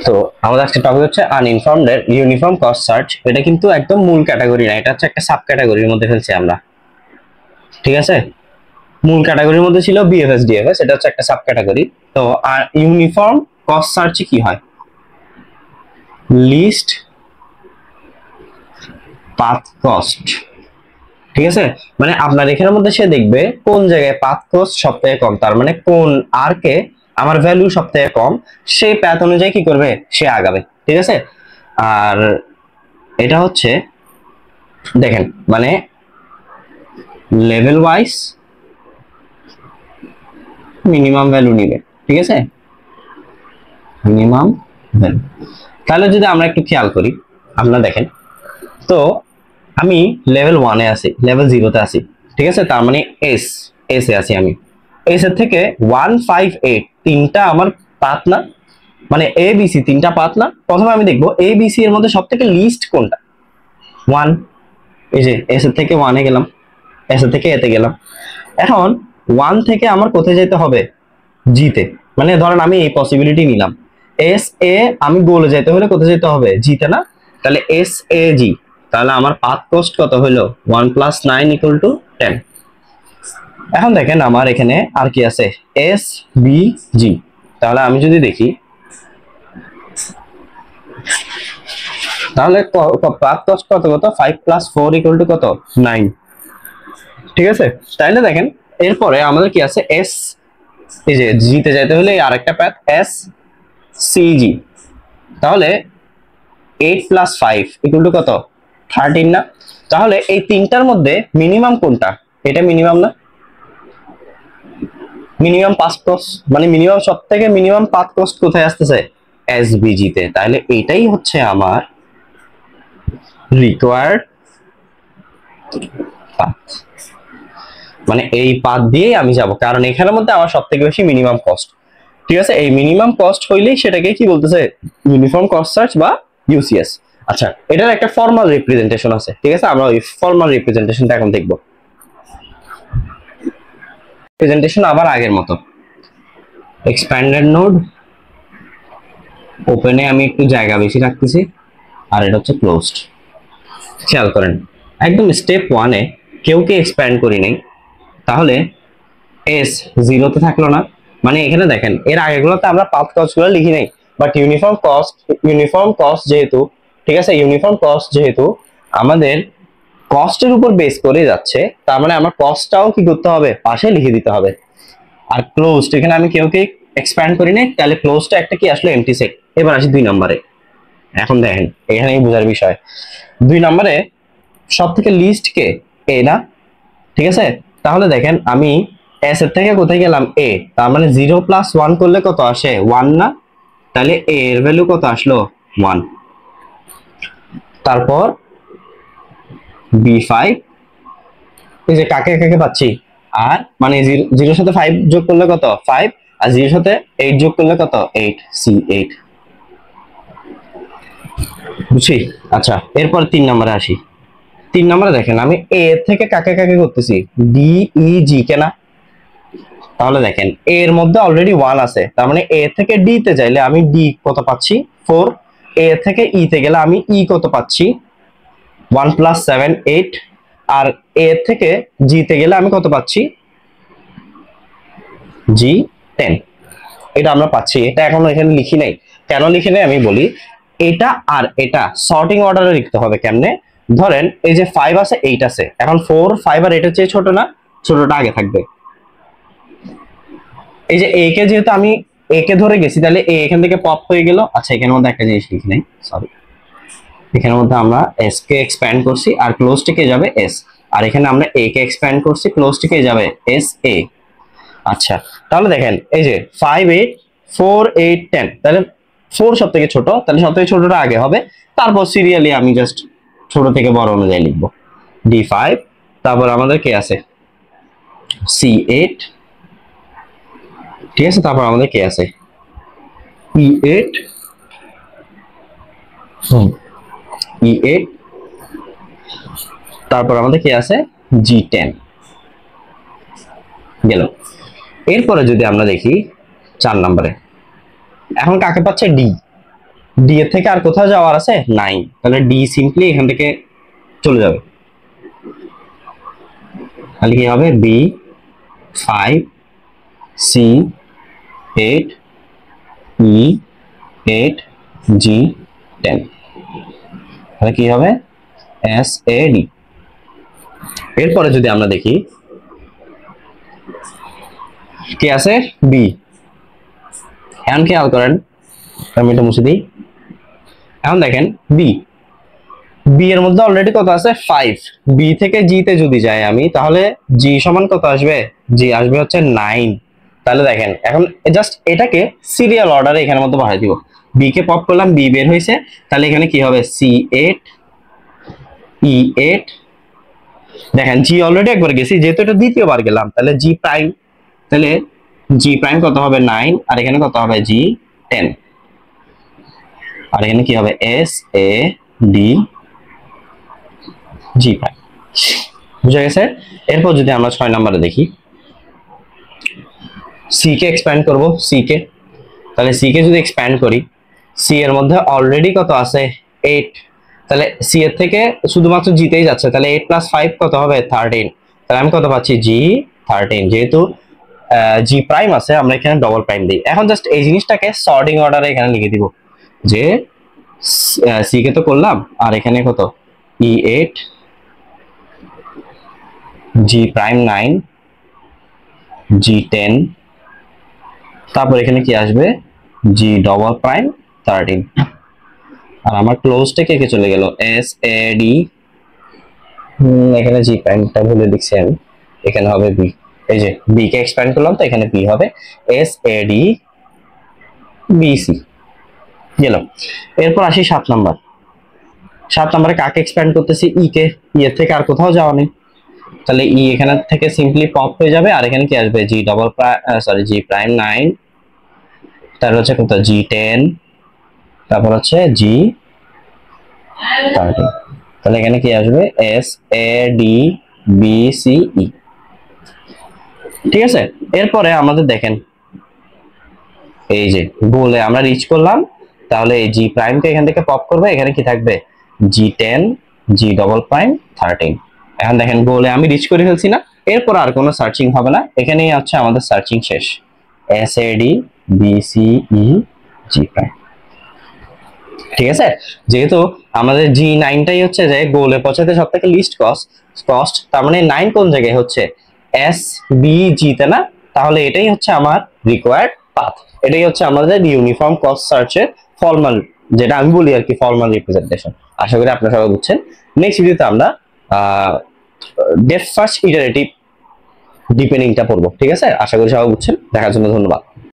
তো আমাদের আজকে টপিক হচ্ছে আনইনফর্মড এর ইউনিফর্ম কস্ট সার্চ। এটা কিন্তু একদম মূল ক্যাটাগরি না, এটা হচ্ছে একটা সাব ক্যাটাগরির মধ্যে ফেলছি আমরা, ঠিক আছে। মূল ক্যাটাগরির মধ্যে ছিল বিএফএস ডিএফএস, এটা হচ্ছে একটা সাব ক্যাটাগরি। তো আর ইউনিফর্ম কস্ট সার্চে কি হয়, লিস্ট পাথ কস্ট, ঠিক আছে। মানে আপনার এখানের মধ্যে সে দেখবে কোন জায়গায় পাথ কস্ট সবথেকে কম, তার মানে কোন আরকে আমার ভ্যালু সবথেকে কম, সেই প্যাথ অনুযায়ী কি করবে, সে আগাবে, ঠিক আছে। আর এটা হচ্ছে দেখেন মানে লেভেল ওয়াইজ মিনিমাম ভ্যালু নিবে, ঠিক আছে, মিনিমাম ভ্যালু। তাহলে যদি আমরা একটু খেয়াল করি, আপনারা দেখেন, তো আমি লেভেল 1 এ আছি, লেভেল 0 তে আছি, ঠিক আছে। তার মানে এস এস এ আছি আমি। এস এর থেকে 158 তিনটা আমার পাথ না, মানে এ বি সি তিনটা পাথ না। প্রথমে আমি দেখবো এ বি সি এর মধ্যে সবথেকে লিস্ট কোনটা, 1। এই যে এস এর থেকে 1 এ গেলাম, এস এর থেকে এতে গেলাম। এখন 1 থেকে আমার কোথায় যেতে হবে, জিতে। মানে ধরেন আমি এই পসিবিলিটি নিলাম, এস এ আমি গোলে যেতে হলে কোথায় যেতে হবে, জিতে না। তাহলে এস এ জি, তাহলে আমার পাথ কস্ট কত হলো, 1 + 9 = 10। এখন দেখেন আমার এখানে আর কি আছে, এস বি জি। তাহলে আমি যদি দেখি, তাহলে পাথ কস্ট কত, 5 + 4 = কত, 9, ঠিক আছে। তাহলে দেখেন এরপরে আমাদের কি আছে, এস, এই যে জিতে যাইতে হলে আরেকটা প্যাথ এস সি জি। তাহলে 8 + 5 = কত, 13 না। তাহলে এই তিনটার মধ্যে মিনিমাম কোনটা, এটা মিনিমাম না, মিনিমাম পাথ কস্ট, মানে মিনিমাম সব থেকে মিনিমাম পাথ কস্ট কোথায় আসতেছে, এসবিজি তে। তাহলে এটাই হচ্ছে আমার রিকোয়ার্ড পাথ, মানে এই পাথ দিয়েই আমি যাব, কারণ এখানের মধ্যে আমার সব থেকে বেশি মিনিমাম কস্ট, ঠিক আছে। এই মিনিমাম কস্ট হইলেই সেটাকে কি বলতেছে, ইউনিফর্ম কস্ট সার্চ বা ইউসিএস। আচ্ছা, এটার একটা ফর্মাল রিপ্রেজেন্টেশন আছে, ঠিক আছে। আমরা ওই ফর্মাল রিপ্রেজেন্টেশনটা এখন দেখব। রিপ্রেজেন্টেশন আবার আগের মতো, এক্সপ্যান্ডেড নোড, ওপেনে আমি একটু জায়গা বেশি রাখতেছি, আর এটা হচ্ছে ক্লোজড। খেয়াল করেন একদম স্টেপ 1 এ কেউ কে এক্সপ্যান্ড করি নাই, তাহলে এস 0 তে থাকলো না। মানে এখানে দেখেন এর আগেগুলোতে আমরা পাথ কস্টগুলো লিখি নাই, বাট ইউনিফর্ম কস্ট যেহেতু, ঠিক আছে, ইউনিফর্ম কস্ট যেহেতু আমাদের কস্টের উপর বেস করে যাচ্ছে, তার মানে আমার কস্টটাও কি করতে হবে, পাশে লিখে দিতে হবে। আর ক্লোজড, এখানে আমি কেউ কে এক্সপ্যান্ড করি নাই, তাহলে ক্লোজটা একটা কি আসলো, এমটি সেট। এবার আসি 2 নম্বরে। এখন দেখেন এখানেই বোঝার বিষয়, 2 নম্বরে সব থেকে লিস্ট কে, এ না, ঠিক আছে। তাহলে দেখেন আমি এস এর থেকে কোথায় গেলাম, এ, তার মানে 0 + 1 করলে কত আসে, 1 না। তাহলে এ এর ভ্যালু কত আসলো, 1। তারপর B5, এই যে কাকে কাকে পাচ্ছি, আর মানে 0 এর সাথে 5 যোগ করলে কত, 5, আর 0 এর সাথে 8 যোগ করলে কত, 8, C8, বুঝছি। আচ্ছা, এরপর 3 নম্বরে আসি। 3 নম্বরে দেখেন আমি এ থেকে কাকে কাকে করতেছি, ডি ই জি কে না। তাহলে দেখেন এর মধ্যে অলরেডি 1 আছে, তার মানে এ থেকে ডি তে যাইলে আমি ডি কত পাচ্ছি, 4। এ থেকে ই তে গেলে আমি ই কত পাচ্ছি, 1 + 7, 8। আর এ থেকে জি তে গেলে আমি কত পাচ্ছি, জি 10। এটা আমরা পাচ্ছি, এটা এখনো এখানে লিখি নাই। কেন লিখি নাই আমি বলি, এটা আর এটা সর্টিং অর্ডারে লিখতে হবে। কেমনে, ধরেন এই যে 5 আছে, 8 আছে, এখন 4, 5 আর 8 এর চেয়ে ছোট না, ছোটটা আগে থাকবে। এই যে এ কে যেহেতু আমি এ কে ধরে গেছি, তাহলে এ এখান থেকে পপ হয়ে গেল। আচ্ছা, এখানের মধ্যে একটা জিনিস লিখি নাই, সরি, এখানের মধ্যে আমরা এস কে এক্সপ্যান্ড করছি, আর ক্লোজ টিকে যাবে এস। আর এখানে আমরা এ কে এক্সপ্যান্ড করছি, ক্লোজ টিকে যাবে এস এ। আচ্ছা, তাহলে দেখেন এই যে 5, 8, 4, 8, 10, তাহলে 4 সব থেকে ছোট, তাহলে সব থেকে ছোটটা আগে হবে। তারপর সিরিয়ালি আমি জাস্ট ছোট থেকে বড় অনুযায়ী লিখবো, D5। তারপর আমাদের কে আছে, C8, ঠিক আছে। তারপর আমাদের কে আছে, E8, E8। তারপর আমাদের কি আছে, G10 গেল। এরপরে যদি আমরা দেখি 4 নম্বরে, এখন কাকে পাচ্ছে? ডি। ডি এর থেকে আর কোথাও যাওয়ার আছে? নাই। তাহলে ডি সিম্পলি এখান থেকে চলে যাবে। তাহলে কি হবে? বি 5, সি 8, ই 8, জি 10। তাহলে কি হবে? S A D. এরপরে যদি আমরা দেখি কি আছে? বি। এখন খেয়াল করেন, আমি এটা মুছে দিই। এখন দেখেন বি, বি এর মধ্যে অলরেডি কত আছে? 5। বি থেকে জি তে যদি যাই আমি, তাহলে জি সমান কত আসবে? জি আসবে হচ্ছে 9। তাহলে দেখেন এখন জাস্ট এটাকে সিরিয়াল অর্ডারে এখানের মধ্যে বসাই দিব। বি কে পপ করলাম, বি বের হয়েছে। তাহলে এখানে কি হবে? সি 8, ই 8। দেখেন জি অলরেডি একবার গেছি, যেহেতু এটা দ্বিতীয়বার গেলাম, তাহলে জি প্রাইম। তাহলে জি প্রাইম কত হবে? 9। আর এখানে কত হবে? জি 10। আর এখানে কি হবে? S A D G prime. বুঝা গেছে? এরপর যদি আমরা 6 নম্বরে দেখি, সি কে এক্সপ্যান্ড করব। সি কে, তাহলে সি কে যদি এক্সপ্যান্ড করি, সি এর মধ্যে অলরেডি কত আছে? 8। তাহলে সি এর থেকে শুধুমাত্র জিতেই যাচ্ছে, তাহলে 8 + 5 কত হবে? 13। তাহলে আমি কত পাচ্ছি? জি 13। যেহেতু জি প্রাইম আছে, আমরা এখানে ডবল প্রাইম দিই। এখন জাস্ট এই জিনিসটাকে সর্টিং অর্ডারে এখানে লিখে দিব, যে সি কে তো করলাম, আর এখানে কত? ই 8, জি প্রাইম 9, জি 10, তারপর এখানে কি আসবে? G double prime 13। আর আমার ক্লোজটা কে কে চলে গেল? S A D. এখানে জি প্রাইমটা ভুলে লিখছি আমি, এখানে হবে বি। এই যে বি কে এক্সপ্যান্ড করলাম, তো এখানে বি হবে S A D B C গেল। এরপর আসি 7 নাম্বার। 7 নম্বরে কাকে এক্সপ্যান্ড করতেছি? ই কে। ই এর থেকে আর কোথাও যাওয়া নেই, তাহলে ই এখানে থেকে সিম্পলি পপ হয়ে যাবে। আর এখানে কি আসবে? জি ডবল সরি জি প্রাইম 9, তারপর হচ্ছে কত? জি 10, তারপর হচ্ছে জি 13। তাহলে এখানে কি আসবে? S A D B C E. ঠিক আছে? এরপরে আমাদের দেখেন, এই যে গোলে আমরা রিচ করলাম, তাহলে এই জি প্রাইমকে এখান থেকে পপ করবে। এখানে কি থাকবে? জি 10, জি ডবল প্রাইম 13। এখন দেখেন গোলে আমি রিচ করে ফেলছি না, এরপর আর কোনো সার্চিং হবে না, এখানেই হচ্ছে আমাদের সার্চিং শেষ। S A D B C E G prime. ঠিক আছে? যেহেতু আমাদের জি 9টাই হচ্ছে যে গোলে পৌঁছাতে সব থেকে লিস্ট কস্ট, তার মানে 9 কোন জায়গায় হচ্ছে? এস বি জি তে না? তাহলে এটাই হচ্ছে আমার রিকোয়ার্ড পাথ। এটাই হচ্ছে আমাদের ইউনিফর্ম কস্ট সার্চের ফর্মাল, যেটা আমি বলি আর কি, ফর্মাল রিপ্রেজেন্টেশন। আশা করি আপনারা সবাই বুঝছেন। নেক্সট ভিডিওতে আমরা ডেপথ ফার্স্ট ইটারেটিভ ডিপেন্ডিংটা পড়বো। ঠিক আছে? আশা করি সবাই বুঝছেন। দেখার জন্য ধন্যবাদ।